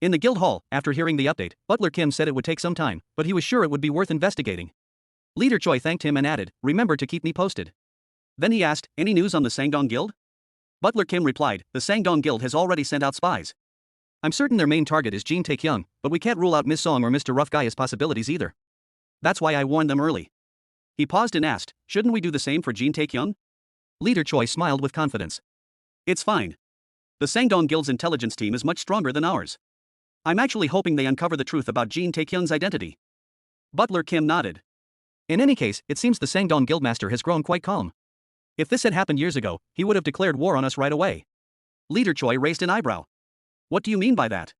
In the guild hall, after hearing the update, Butler Kim said it would take some time, but he was sure it would be worth investigating. Leader Choi thanked him and added, "Remember to keep me posted." Then he asked, "Any news on the Sangdong Guild?" Butler Kim replied, "The Sangdong Guild has already sent out spies. I'm certain their main target is Jin Taekyung, but we can't rule out Miss Song or Mr. Rough Guy as possibilities either. That's why I warned them early." He paused and asked, "Shouldn't we do the same for Jin Taekyung?" Leader Choi smiled with confidence. "It's fine. The Sangdong Guild's intelligence team is much stronger than ours. I'm actually hoping they uncover the truth about Jin Taekyung's identity." Butler Kim nodded. In any case, it seems the Sangdong Guildmaster has grown quite calm. If this had happened years ago, he would have declared war on us right away. Leader Choi raised an eyebrow. "What do you mean by that?"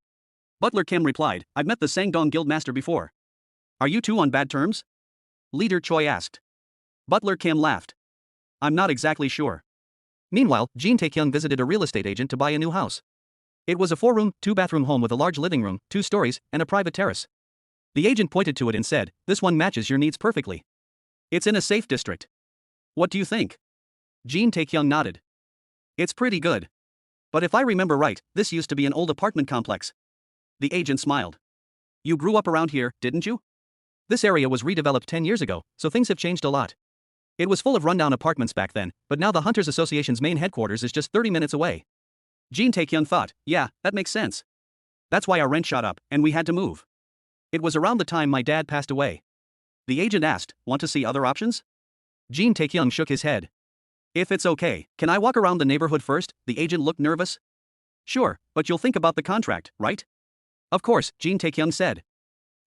Butler Kim replied, "I've met the Sangdong Guildmaster before." "Are you two on bad terms?" Leader Choi asked. Butler Kim laughed. "I'm not exactly sure." Meanwhile, Jin Taekyung visited a real estate agent to buy a new house. It was a 4-room, 2-bathroom home with a large living room, 2 stories, and a private terrace. The agent pointed to it and said, "This one matches your needs perfectly. It's in a safe district. What do you think?" Jin Taekyung nodded. "It's pretty good. But if I remember right, this used to be an old apartment complex." The agent smiled. "You grew up around here, didn't you?" This area was redeveloped 10 years ago, so things have changed a lot. It was full of rundown apartments back then, but now the Hunters Association's main headquarters is just 30 minutes away. Jin Taekyung thought, "Yeah, that makes sense. That's why our rent shot up, and we had to move. It was around the time my dad passed away." The agent asked, "Want to see other options?" Jin Taekyung shook his head. "If it's okay, can I walk around the neighborhood first?" The agent looked nervous. "Sure, but you'll think about the contract, right?" "Of course," Jin Taekyung said.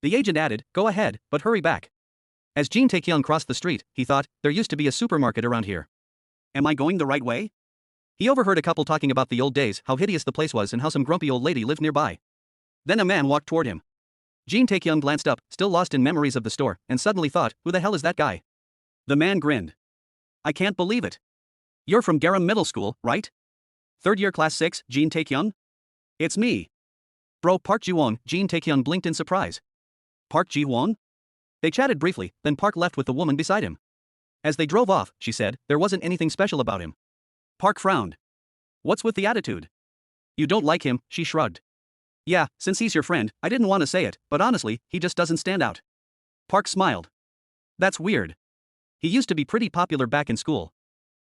The agent added, "Go ahead, but hurry back." As Jin Taekyung crossed the street, he thought, there used to be a supermarket around here. Am I going the right way? He overheard a couple talking about the old days, how hideous the place was and how some grumpy old lady lived nearby. Then a man walked toward him. Jin Taekyung glanced up, still lost in memories of the store, and suddenly thought, who the hell is that guy? The man grinned. "I can't believe it. You're from Garam Middle School, right? 3rd year class 6, Jin Taekyung? It's me. Bro, Park Ji-won." Jin Taekyung blinked in surprise. "Park Ji-won?" They chatted briefly, then Park left with the woman beside him. As they drove off, she said, there wasn't anything special about him. Park frowned. "What's with the attitude? You don't like him?" She shrugged. "Yeah, since he's your friend, I didn't want to say it, but honestly, he just doesn't stand out." Park smiled. "That's weird. He used to be pretty popular back in school.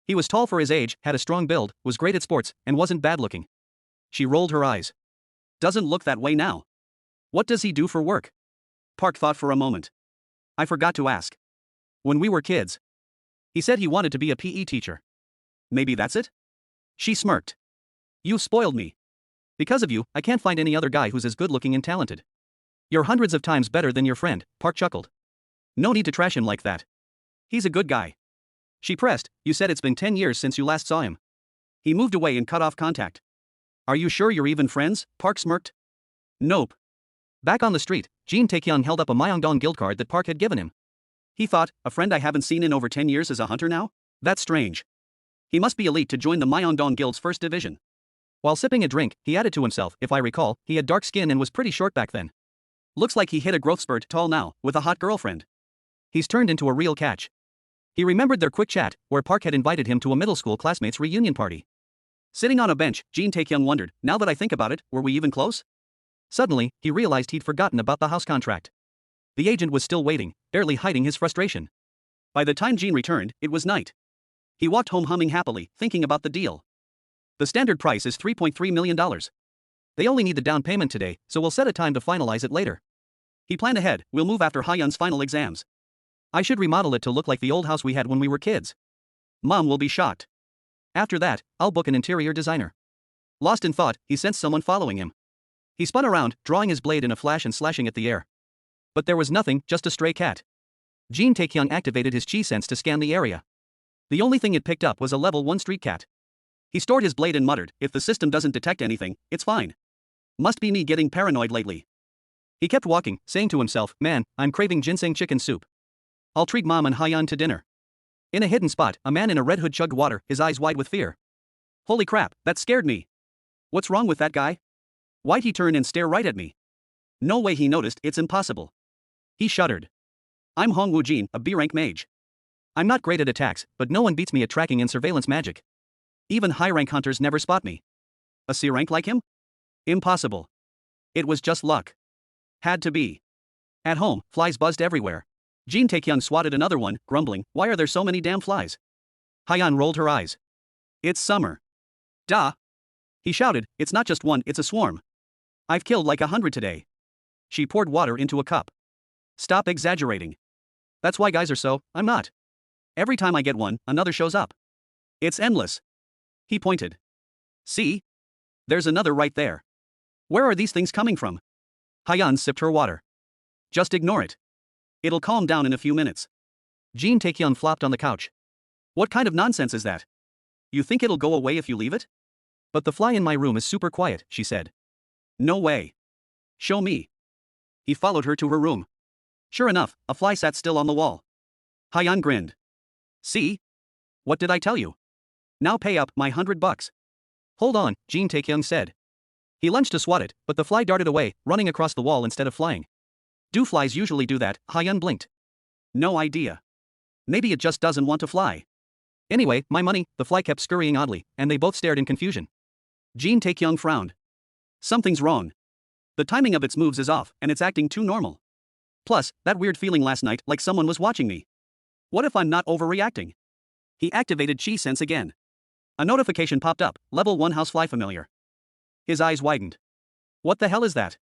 He was tall for his age, had a strong build, was great at sports, and wasn't bad looking." She rolled her eyes. "Doesn't look that way now. What does he do for work?" Park thought for a moment. "I forgot to ask. When we were kids, he said he wanted to be a PE teacher. Maybe that's it?" She smirked. "You spoiled me. Because of you, I can't find any other guy who's as good looking and talented. You're hundreds of times better than your friend." Park chuckled. "No need to trash him like that. He's a good guy." She pressed, "You said it's been 10 years since you last saw him." He moved away and cut off contact. "Are you sure you're even friends?" Park smirked. "Nope." Back on the street, Jin Taekyung held up a Myeongdong Guild card that Park had given him. He thought, a friend I haven't seen in over 10 years is a hunter now? That's strange. He must be elite to join the Myeongdong Guild's first division. While sipping a drink, he added to himself, if I recall, he had dark skin and was pretty short back then. Looks like he hit a growth spurt, tall now, with a hot girlfriend. He's turned into a real catch. He remembered their quick chat, where Park had invited him to a middle school classmates' reunion party. Sitting on a bench, Jin Taekyung wondered, now that I think about it, were we even close? Suddenly, he realized he'd forgotten about the house contract. The agent was still waiting, barely hiding his frustration. By the time Jin returned, it was night. He walked home humming happily, thinking about the deal. The standard price is $3.3 million. They only need the down payment today, so we'll set a time to finalize it later. He planned ahead, we'll move after Hyun's final exams. I should remodel it to look like the old house we had when we were kids. Mom will be shocked. After that, I'll book an interior designer. Lost in thought, he sensed someone following him. He spun around, drawing his blade in a flash and slashing at the air. But there was nothing, just a stray cat. Jin Taekyung activated his chi sense to scan the area. The only thing it picked up was a level 1 street cat. He stored his blade and muttered, if the system doesn't detect anything, it's fine. Must be me getting paranoid lately. He kept walking, saying to himself, man, I'm craving ginseng chicken soup. I'll treat Mom and Hyun to dinner. In a hidden spot, a man in a red hood chugged water, his eyes wide with fear. Holy crap, that scared me. What's wrong with that guy? Why'd he turn and stare right at me? No way he noticed, it's impossible. He shuddered. I'm Hong Woo-jin, a B-rank mage. I'm not great at attacks, but no one beats me at tracking and surveillance magic. Even high-rank hunters never spot me. A C-rank like him? Impossible. It was just luck. Had to be. At home, flies buzzed everywhere. Jin Taekyung swatted another one, grumbling, "Why are there so many damn flies?" Hyeon rolled her eyes. "It's summer." "Duh." He shouted, "It's not just one, it's a swarm. I've killed like 100 today." She poured water into a cup. "Stop exaggerating. That's why guys are so, I'm not. Every time I get one, another shows up. It's endless." He pointed. "See? There's another right there. Where are these things coming from?" Hyeon sipped her water. "Just ignore it. It'll calm down in a few minutes." Jin Taekyung flopped on the couch. "What kind of nonsense is that? You think it'll go away if you leave it?" "But the fly in my room is super quiet," she said. "No way. Show me." He followed her to her room. Sure enough, a fly sat still on the wall. Hyeon grinned. "See? What did I tell you? Now pay up my $100. "Hold on," Jin Taekyung said. He lunged to swat it, but the fly darted away, running across the wall instead of flying. "Do flies usually do that?" Hyeon blinked. "No idea. Maybe it just doesn't want to fly. Anyway, my money." The fly kept scurrying oddly, and they both stared in confusion. Jin Taekyung frowned. "Something's wrong. The timing of its moves is off, and it's acting too normal. Plus, that weird feeling last night like someone was watching me. What if I'm not overreacting?" He activated Chi Sense again. A notification popped up, Level 1 Housefly Familiar. His eyes widened. "What the hell is that?"